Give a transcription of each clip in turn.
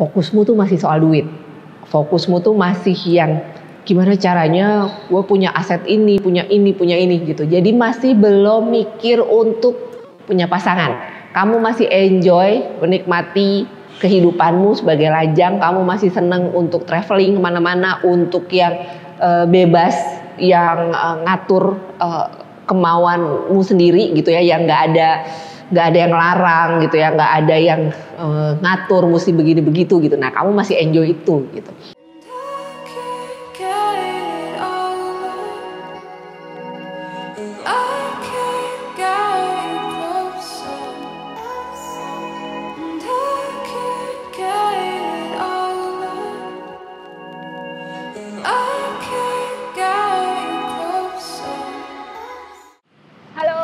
fokusmu tuh masih soal duit. Fokusmu tuh masih yang gimana caranya gue punya aset ini, punya ini gitu. Jadi masih belum mikir untuk punya pasangan. Kamu masih enjoy, menikmati kehidupanmu sebagai lajang. Kamu masih seneng untuk traveling kemana-mana, untuk yang bebas, yang ngatur kemauanmu sendiri gitu ya, yang nggak ada yang larang gitu ya, nggak ada yang ngatur mesti begini begitu gitu. Nah, kamu masih enjoy itu gitu.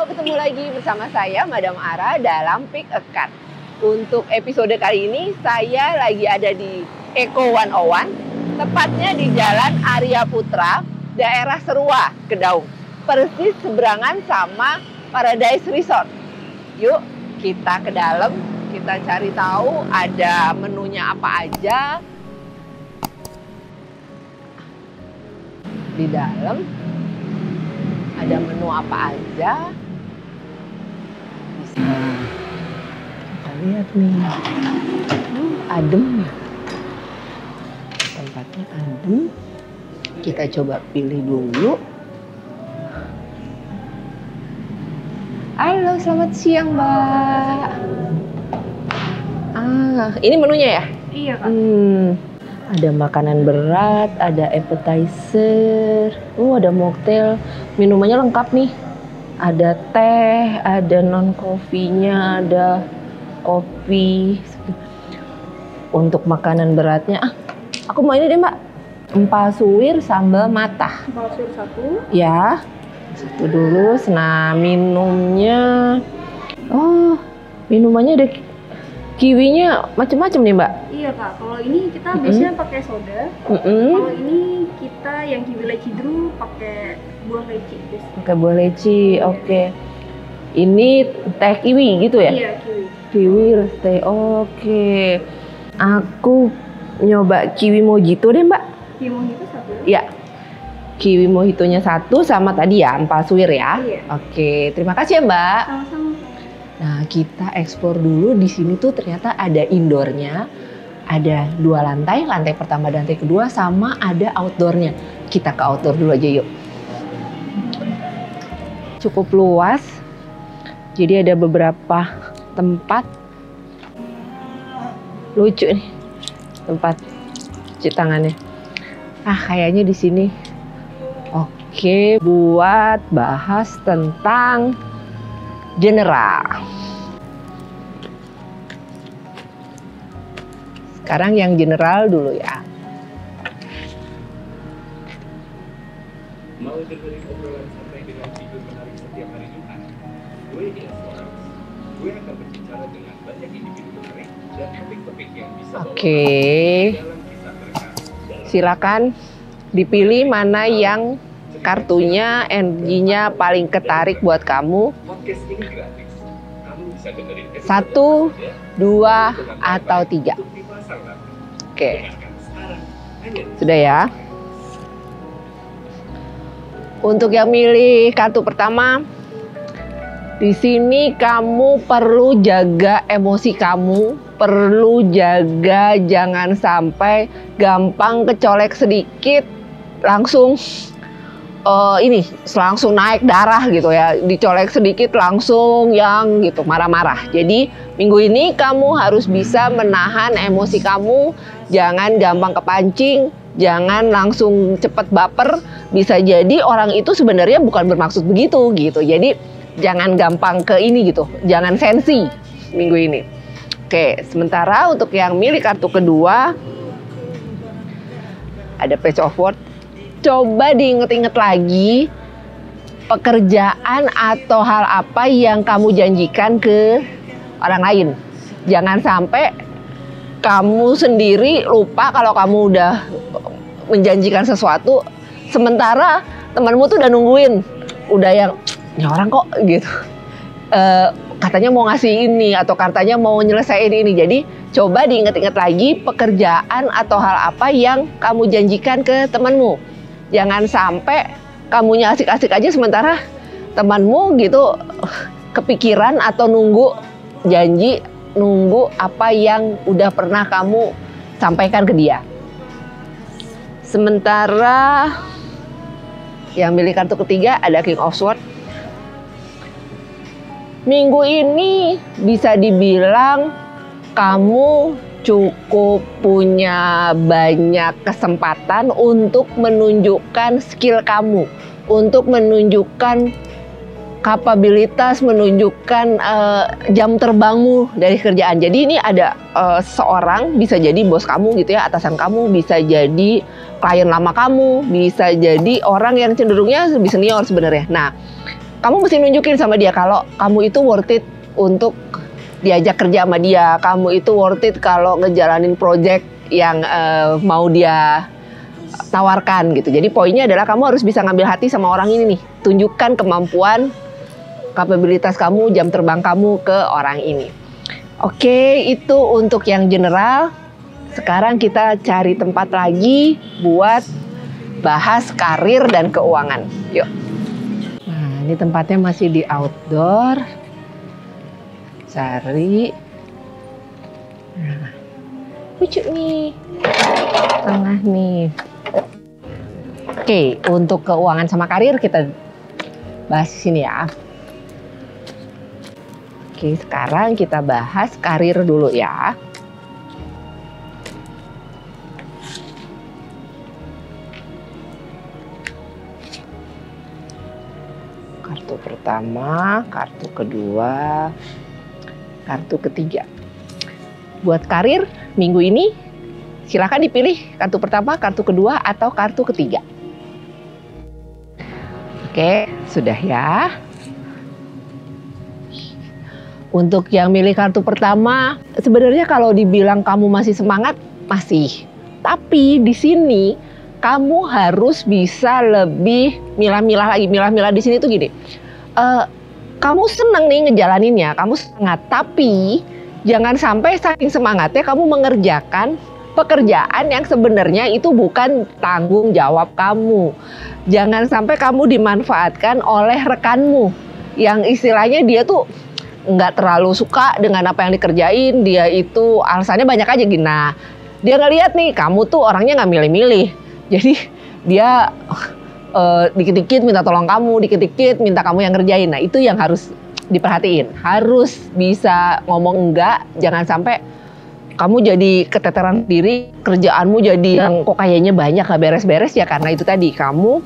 Ketemu lagi bersama saya Madam Ara dalam Pick a Card. Untuk episode kali ini saya lagi ada di Eko 101, tepatnya di Jalan Arya Putra, daerah Serua, Kedaung. Persis seberangan sama Paradise Resort. Yuk kita ke dalam, kita cari tahu ada menunya apa aja. Di dalam ada menu apa aja. Kita lihat nih, adem ya, tempatnya adem. Kita coba pilih dulu. Halo, selamat siang Mbak. Ini menunya ya? Iya Kak. Ada makanan berat, ada appetizer, ada mocktail, minumannya lengkap nih. Ada teh, ada non-coffee-nya, ada kopi. Untuk makanan beratnya, aku mau ini deh Mbak, empal suwir sambal matah. Empal suwir satu. Ya, satu dulu. Nah, minumnya, minumannya ada kiwinya macam-macam nih Mbak. Iya Kak, kalau ini kita biasanya pakai soda. Kalau ini kita yang kiwi leci dulu pakai buah leci. Pakai buah leci, oke. Ini teh kiwi gitu ya? Iya, kiwi. Kiwi teh, oke. Aku nyoba kiwi mojito deh Mbak. Kiwi mojito satu. Iya. Kiwi mojitonya satu sama tadi ya empal suwir ya. Iya. Oke, terima kasih ya Mbak. Sama-sama. Nah, kita eksplor dulu. Di sini tuh ternyata ada indoornya, ada 2 lantai, lantai pertama dan lantai kedua, sama ada outdoornya. Kita ke outdoor dulu aja yuk. Cukup luas, jadi ada beberapa tempat. Lucu nih tempat cuci tangannya. Kayaknya di sini oke buat bahas tentang general. Sekarang yang general dulu ya. Mau dengerin obrolan santai dengan figur menarik setiap hari Jumat? Gue Ilham. Gue akan berbicara dengan banyak individu menarik dan topik-topik yang bisa bawa dalam kisah mereka. Silakan dipilih mana yang kartunya, energinya paling ketarik buat kamu. Podcast ini gratis. Kamu bisa dengerin 1, 2, atau 3. Oke. Sudah ya. Untuk yang milih kartu pertama, di sini kamu perlu jaga emosi kamu, perlu jaga jangan sampai gampang kecolek sedikit langsung langsung naik darah gitu ya, dicolek sedikit langsung yang gitu marah-marah. Jadi minggu ini kamu harus bisa menahan emosi kamu, jangan gampang kepancing, jangan langsung cepet baper. Bisa jadi orang itu sebenarnya bukan bermaksud begitu gitu. Jadi jangan gampang ke ini gitu, jangan sensi minggu ini. Oke, sementara untuk yang milih kartu kedua ada Page of Swords. Coba diinget-inget lagi pekerjaan atau hal apa yang kamu janjikan ke orang lain. Jangan sampai kamu sendiri lupa kalau kamu udah menjanjikan sesuatu, sementara temanmu tuh udah nungguin, udah yang orang kok gitu. katanya mau ngasih ini atau katanya mau nyelesain ini. Jadi coba diingat-ingat lagi pekerjaan atau hal apa yang kamu janjikan ke temanmu. Jangan sampai kamunya asik-asik aja sementara temanmu gitu kepikiran atau nunggu janji, nunggu apa yang udah pernah kamu sampaikan ke dia. Sementara yang milih kartu ketiga ada King of Swords. Minggu ini bisa dibilang kamu cukup punya banyak kesempatan untuk menunjukkan skill kamu, untuk menunjukkan kapabilitas, menunjukkan jam terbangmu dari kerjaan. Jadi ini ada seorang, bisa jadi bos kamu gitu ya, atasan kamu, bisa jadi klien lama kamu, bisa jadi orang yang cenderungnya lebih senior sebenarnya. Nah, kamu mesti nunjukin sama dia kalau kamu itu worth it untuk diajak kerja sama dia, kamu itu worth it kalau ngejalanin project yang mau dia tawarkan gitu. Jadi poinnya adalah kamu harus bisa ngambil hati sama orang ini nih. Tunjukkan kemampuan, kapabilitas kamu, jam terbang kamu ke orang ini. Oke, itu untuk yang general. Sekarang kita cari tempat lagi buat bahas karir dan keuangan. Yuk. Nah, ini tempatnya masih di outdoor. Cari. Nah, lucu nih. Tengah nih. Oke, untuk keuangan sama karir kita bahas di sini ya. Oke, sekarang kita bahas karir dulu ya. Kartu pertama, kartu kedua, kartu ketiga. Buat karir minggu ini, silakan dipilih kartu pertama, kartu kedua, atau kartu ketiga. Oke, sudah ya. Untuk yang milih kartu pertama, sebenarnya kalau dibilang kamu masih semangat, masih. Tapi di sini kamu harus bisa lebih milah-milah lagi. Milah-milah di sini tuh gini. Kamu seneng nih ngejalaninnya, kamu semangat. Tapi jangan sampai saking semangatnya kamu mengerjakan pekerjaan yang sebenarnya itu bukan tanggung jawab kamu. Jangan sampai kamu dimanfaatkan oleh rekanmu yang istilahnya dia tuh nggak terlalu suka dengan apa yang dikerjain, dia itu alasannya banyak aja gini. Nah, dia ngeliat nih kamu tuh orangnya nggak milih-milih, jadi dia dikit-dikit minta tolong kamu, dikit-dikit minta kamu yang ngerjain. Nah, itu yang harus diperhatiin, harus bisa ngomong enggak. Jangan sampai kamu jadi keteteran diri, kerjaanmu jadi yang kok kayaknya banyak gak beres-beres ya, karena itu tadi kamu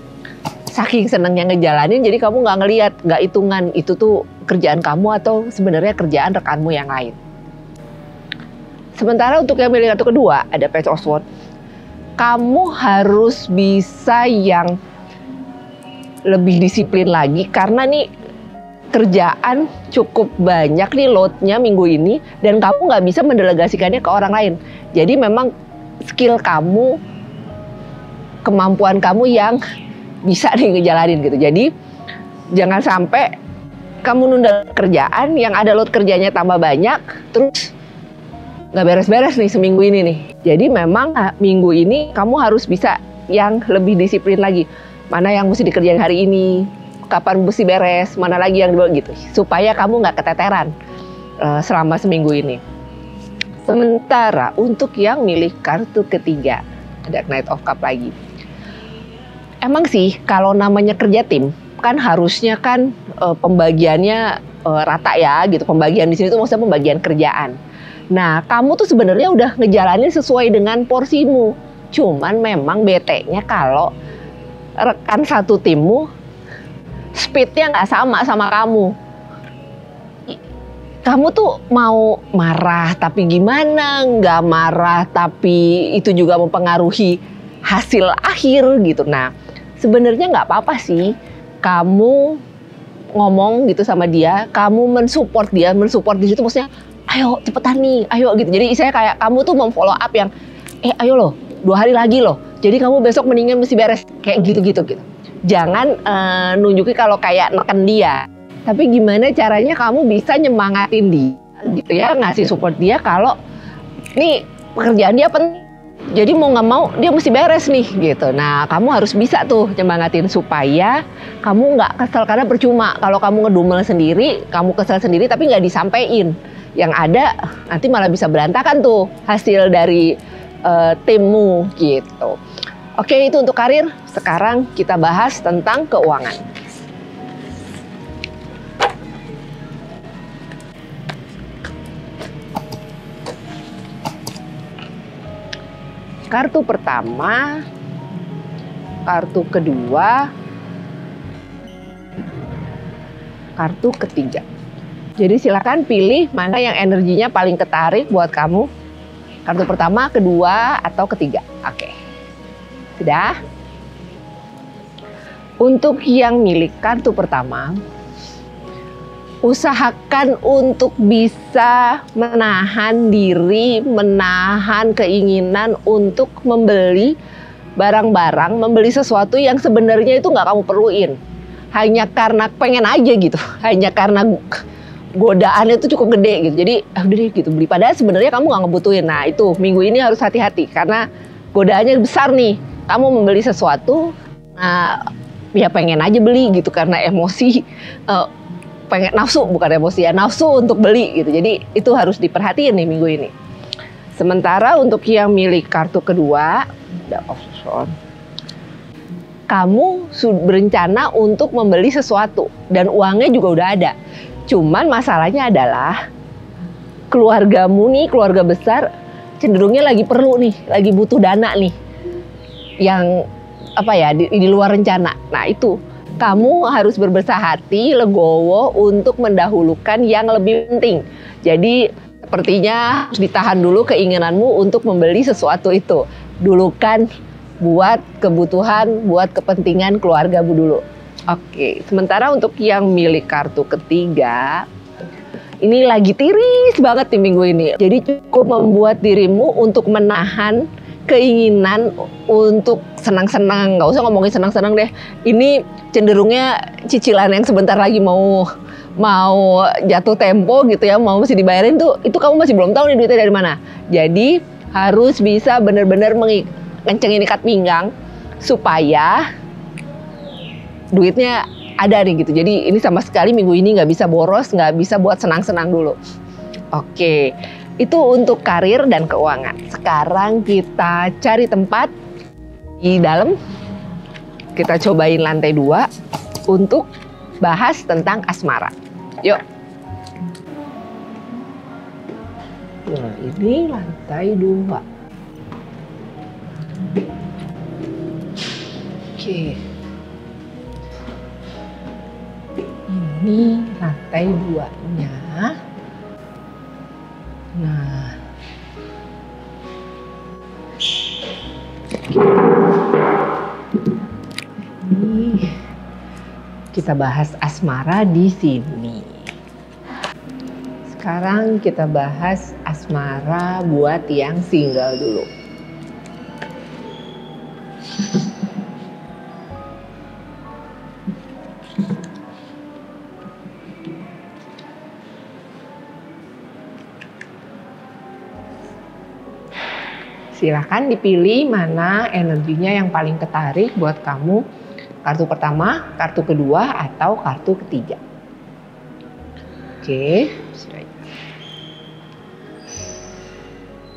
saking senengnya ngejalanin, jadi kamu nggak ngelihat, nggak hitungan itu tuh kerjaan kamu atau sebenarnya kerjaan rekanmu yang lain. Sementara untuk yang milih kartu kedua ada Page of Swords. Kamu harus bisa yang lebih disiplin lagi karena nih kerjaan cukup banyak nih loadnya minggu ini dan kamu nggak bisa mendelegasikannya ke orang lain. Jadi memang skill kamu, kemampuan kamu yang bisa nih ngejalanin gitu. Jadi jangan sampai kamu nunda kerjaan yang ada load kerjanya tambah banyak terus nggak beres-beres nih seminggu ini nih. Jadi memang minggu ini kamu harus bisa yang lebih disiplin lagi. Mana yang mesti dikerjain hari ini, kapan mesti beres, mana lagi yang gitu. Supaya kamu nggak keteteran selama seminggu ini. Sementara untuk yang milih kartu ketiga, ada Knight of Cups lagi. Emang sih kalau namanya kerja tim, kan harusnya kan pembagiannya rata ya gitu. Pembagian di sini tuh maksudnya pembagian kerjaan. Nah, kamu tuh sebenarnya udah ngejalanin sesuai dengan porsimu. Cuman memang bete-nya kalau rekan satu timmu speednya nggak sama kamu. Kamu tuh mau marah tapi gimana, nggak marah tapi itu juga mempengaruhi hasil akhir gitu. Nah, sebenarnya nggak apa-apa sih kamu ngomong gitu sama dia, kamu mensupport dia, mensupport di situ maksudnya ayo cepetan nih, ayo gitu. Jadi saya kayak kamu tuh memfollow up yang ayo loh, 2 hari lagi loh. Jadi kamu besok mendingan mesti beres kayak gitu. Jangan nunjukin kalau kayak neken dia. Tapi gimana caranya kamu bisa nyemangatin dia gitu ya, ngasih support dia kalau nih pekerjaan dia penting. Jadi mau nggak mau dia mesti beres nih gitu. Nah kamu harus bisa tuh nyemangatin supaya kamu nggak kesel, karena percuma kalau kamu ngedumel sendiri, kamu kesel sendiri tapi nggak disampein. Yang ada nanti malah bisa berantakan tuh hasil dari timmu gitu. Oke, itu untuk karir. Sekarang kita bahas tentang keuangan. Kartu pertama, kartu kedua, kartu ketiga. Jadi silakan pilih mana yang energinya paling ketarik buat kamu. Kartu pertama, kedua, atau ketiga. Oke. Sudah? Untuk yang milik kartu pertama, usahakan untuk bisa menahan diri, menahan keinginan untuk membeli barang-barang, membeli sesuatu yang sebenarnya itu nggak kamu perluin. Hanya karena pengen aja gitu, hanya karena godaannya itu cukup gede gitu. Jadi udah deh gitu beli, padahal sebenarnya kamu nggak ngebutuhin. Nah itu minggu ini harus hati-hati karena godaannya besar nih. Kamu membeli sesuatu, ya pengen aja beli gitu karena emosi. Pengen nafsu, bukan emosi ya, nafsu untuk beli gitu. Jadi itu harus diperhatiin nih minggu ini. Sementara untuk yang milik kartu kedua, kamu berencana untuk membeli sesuatu dan uangnya juga udah ada. Cuman masalahnya adalah keluargamu nih, keluarga besar cenderungnya lagi perlu nih, lagi butuh dana nih. Yang apa ya, di luar rencana. Nah itu kamu harus berbesar hati, legowo untuk mendahulukan yang lebih penting. Jadi sepertinya harus ditahan dulu keinginanmu untuk membeli sesuatu itu. Dulukan buat kebutuhan, buat kepentingan keluargamu dulu. Oke, sementara untuk yang milik kartu ketiga, ini lagi tiris banget di minggu ini. Jadi cukup membuat dirimu untuk menahan keinginan untuk senang-senang. Nggak usah ngomongin senang-senang deh. Ini cenderungnya cicilan yang sebentar lagi mau jatuh tempo gitu ya, mau mesti dibayarin tuh, itu kamu masih belum tahu nih duitnya dari mana. Jadi harus bisa benar-benar kencengin ikat pinggang supaya duitnya ada nih gitu. Jadi ini sama sekali minggu ini nggak bisa boros, nggak bisa buat senang-senang dulu. Oke, itu untuk karir dan keuangan. Sekarang kita cari tempat di dalam. Kita cobain lantai 2 untuk bahas tentang asmara. Yuk. Nah, ini lantai 2. Oke. Ini lantai 2-nya. Nah. Ini kita bahas asmara di sini. Sekarang kita bahas asmara buat yang single dulu. Silahkan dipilih mana energinya yang paling ketarik buat kamu. Kartu pertama, kartu kedua, atau kartu ketiga. Oke.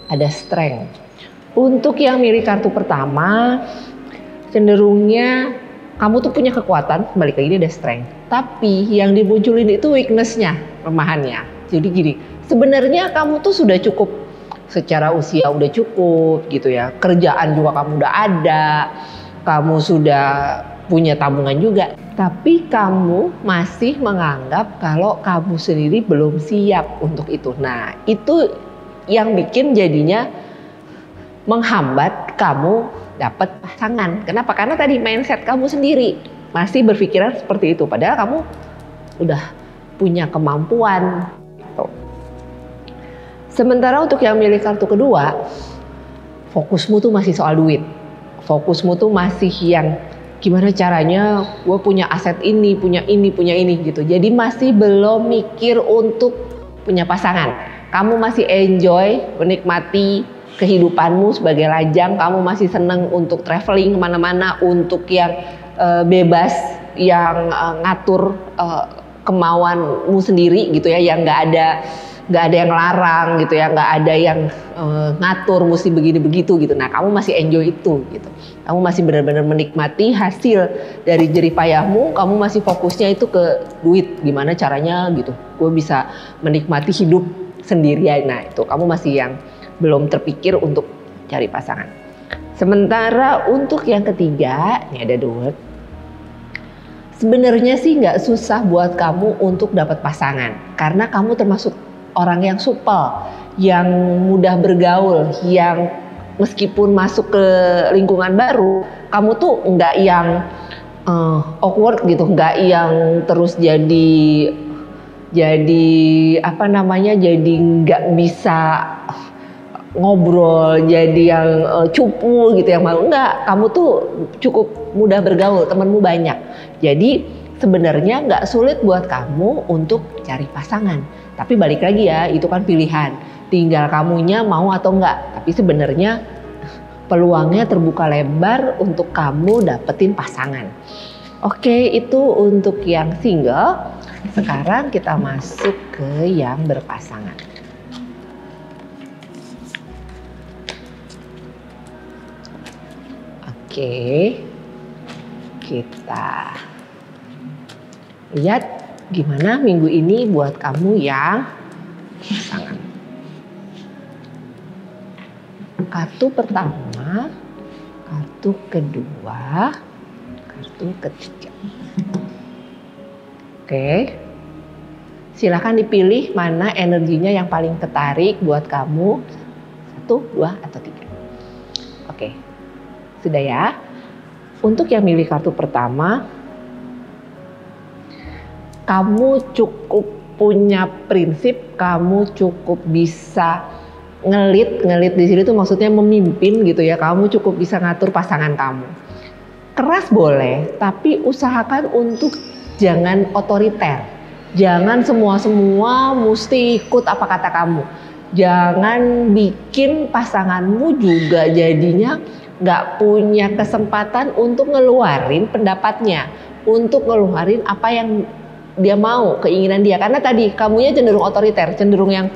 Ada strength. Untuk yang milih kartu pertama, cenderungnya kamu tuh punya kekuatan, balik lagi ini ada strength. Tapi yang dimunculin itu weakness-nya, kelemahannya. Jadi gini, sebenarnya kamu tuh sudah cukup, secara usia udah cukup gitu ya. Kerjaan juga kamu udah ada, kamu sudah punya tabungan juga. Tapi kamu masih menganggap kalau kamu sendiri belum siap untuk itu. Nah, itu yang bikin jadinya menghambat kamu dapat pasangan. Kenapa? Karena tadi mindset kamu sendiri masih berpikiran seperti itu. Padahal kamu udah punya kemampuan. Gitu. Sementara untuk yang milih kartu kedua, fokusmu tuh masih soal duit. Fokusmu tuh masih yang gimana caranya gue punya aset ini, punya ini gitu. Jadi masih belum mikir untuk punya pasangan. Kamu masih enjoy, menikmati kehidupanmu sebagai lajang. Kamu masih seneng untuk traveling kemana-mana, untuk yang bebas, yang ngatur kemauanmu sendiri gitu ya, yang nggak ada yang larang gitu ya, nggak ada yang ngatur mesti begini begitu gitu. Nah, kamu masih enjoy itu gitu. Kamu masih benar-benar menikmati hasil dari jerih payahmu. Kamu masih fokusnya itu ke duit, gimana caranya gitu. Gue bisa menikmati hidup sendirian. Nah, itu kamu masih yang belum terpikir untuk cari pasangan. Sementara untuk yang ketiga, ini ada dua. Sebenarnya sih nggak susah buat kamu untuk dapat pasangan, karena kamu termasuk orang yang supel, yang mudah bergaul, yang meskipun masuk ke lingkungan baru, kamu tuh nggak yang awkward gitu, nggak yang terus jadi apa namanya, jadi nggak bisa ngobrol, jadi yang cupu gitu, yang malu. Enggak, kamu tuh cukup mudah bergaul, temanmu banyak. Jadi sebenarnya nggak sulit buat kamu untuk cari pasangan. Tapi balik lagi ya, itu kan pilihan. Tinggal kamunya mau atau enggak. Tapi sebenarnya peluangnya terbuka lebar untuk kamu dapetin pasangan. Oke, itu untuk yang single. Sekarang kita masuk ke yang berpasangan. Oke, kita lihat gimana minggu ini buat kamu yang pasangan. Kartu pertama, kartu kedua, kartu ketiga. Oke, silakan dipilih mana energinya yang paling tertarik buat kamu. 1, 2, atau 3. Oke. Sudah ya. Untuk yang milih kartu pertama, kamu cukup punya prinsip, kamu cukup bisa ngelit di sini tuh maksudnya memimpin gitu ya. Kamu cukup bisa ngatur pasangan kamu. Keras boleh, tapi usahakan untuk jangan otoriter. Jangan semua mesti ikut apa kata kamu. Jangan bikin pasanganmu juga jadinya nggak punya kesempatan untuk ngeluarin pendapatnya, untuk ngeluarin apa yang dia mau, keinginan dia. Karena tadi kamunya cenderung otoriter, cenderung yang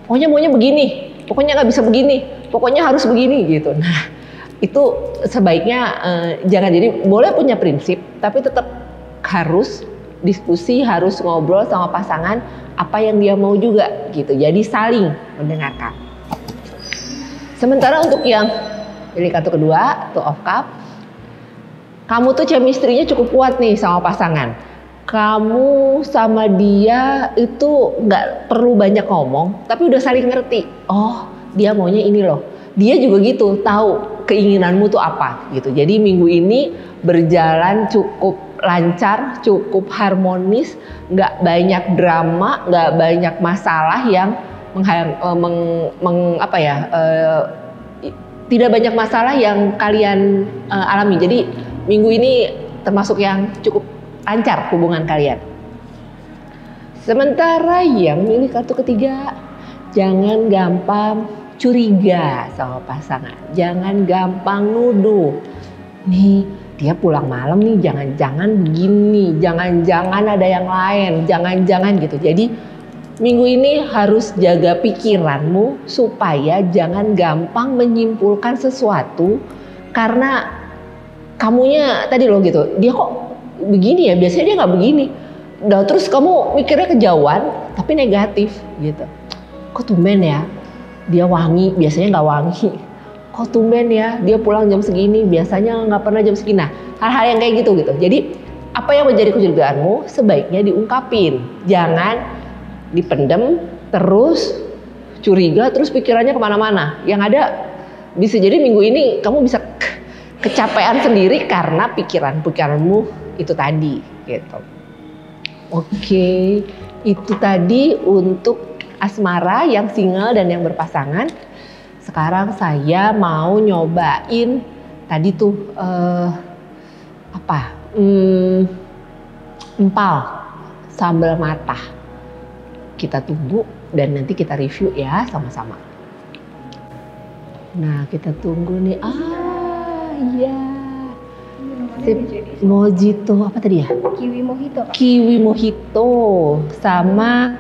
pokoknya maunya begini, pokoknya nggak bisa begini, pokoknya harus begini gitu. Nah, itu sebaiknya jangan. Jadi boleh punya prinsip, tapi tetap harus diskusi, harus ngobrol sama pasangan apa yang dia mau juga gitu. Jadi saling mendengarkan. Sementara untuk yang pilih kartu kedua, Two of Cups. Kamu tuh chemistry-nya cukup kuat nih sama pasangan. Kamu sama dia itu nggak perlu banyak ngomong, tapi udah saling ngerti. Oh, dia maunya ini loh. Dia juga gitu, tahu keinginanmu tuh apa gitu. Jadi minggu ini berjalan cukup lancar, cukup harmonis, nggak banyak drama, nggak banyak masalah yang tidak banyak masalah yang kalian alami. Jadi minggu ini termasuk yang cukup lancar hubungan kalian. Sementara yang milih kartu ketiga, jangan gampang curiga sama pasangan. Jangan gampang nuduh. Nih dia pulang malam nih, jangan-jangan begini, jangan-jangan ada yang lain, jangan-jangan gitu. Jadi minggu ini harus jaga pikiranmu supaya jangan gampang menyimpulkan sesuatu karena kamunya tadi loh gitu. Dia kok begini ya, biasanya dia nggak begini. Nah, terus kamu mikirnya kejauhan tapi negatif gitu. Kok tumben ya dia wangi, biasanya nggak wangi. Kok tumben ya dia pulang jam segini, biasanya nggak pernah jam segini. Nah, hal-hal yang kayak gitu. Jadi apa yang menjadi kecurigaanmu sebaiknya diungkapin. Jangan dipendem terus curiga terus pikirannya kemana-mana. Yang ada bisa jadi minggu ini kamu bisa kecapean sendiri karena pikiranmu itu tadi gitu. Oke, itu tadi untuk asmara yang single dan yang berpasangan. Sekarang saya mau nyobain tadi tuh apa? Empal sambal matah. Kita tunggu dan nanti kita review ya sama-sama. Nah, kita tunggu nih. Iya. Sip. Mojito apa tadi ya? Kiwi mojito, Kak. Kiwi mojito sama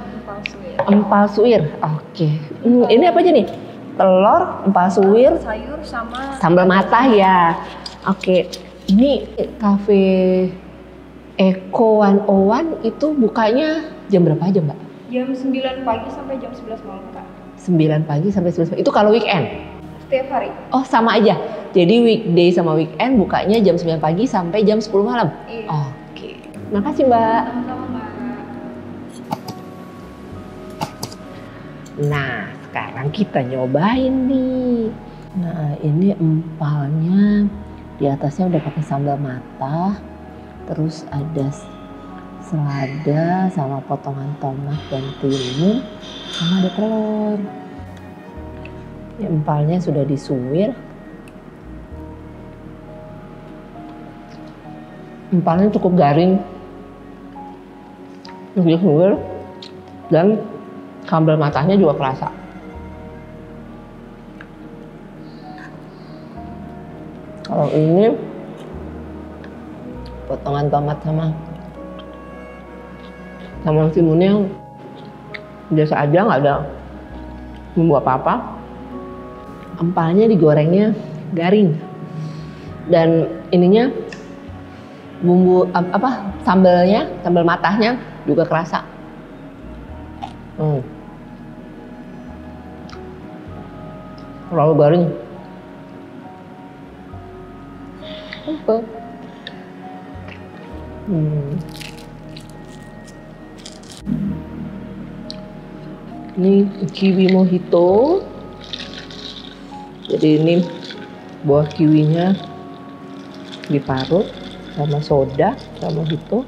empal suwir. Oke. Ini apa aja nih? Telur, empal suwir, Sayur sama sambal matah ya. Oke. Ini cafe Eco 101 itu bukanya jam berapa aja, Mbak? jam 9 pagi sampai jam 11 malam, Kak. 9 pagi sampai 11 pagi. Itu kalau weekend? Setiap hari. Oh, sama aja. Jadi weekday sama weekend bukanya jam 9 pagi sampai jam 10 malam? Iya. Oke. Makasih, Mbak. Sama-sama, Mbak. Nah, sekarang kita nyobain nih. Nah, ini empalnya di atasnya udah pakai sambal matah. Terus ada selada sama potongan tomat dan timun sama ada telur. Ya, empalnya sudah disuwir. Empalnya cukup garing, disuwir dan sambal matahnya juga kerasa. Kalau ini potongan tomat sama timunnya biasa aja, nggak ada bumbu apa-apa. Empalnya digorengnya garing dan ininya bumbu sambalnya, sambal matahnya juga kerasa. Terlalu garing. Ini kiwi mojito. Jadi ini buah kiwinya diparut sama soda sama mojito.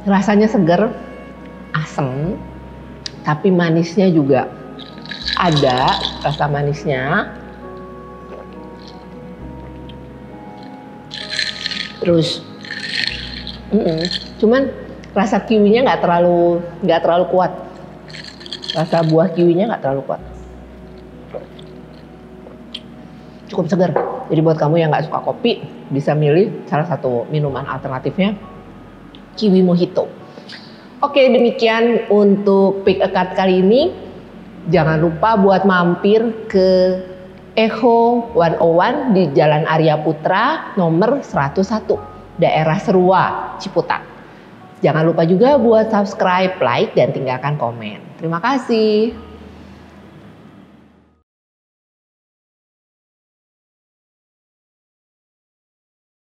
Rasanya seger, asem, tapi manisnya juga ada, rasa manisnya. Terus, cuman rasa kiwinya nggak terlalu kuat. Rasa buah kiwinya nggak terlalu kuat. Cukup segar. Jadi buat kamu yang nggak suka kopi, bisa milih salah satu minuman alternatifnya, kiwi mojito. Oke, demikian untuk Pick a Card kali ini. Jangan lupa buat mampir ke Eco 101 di Jalan Arya Putra nomor 101, daerah Serua, Ciputat. Jangan lupa juga buat subscribe, like, dan tinggalkan komen. Terima kasih.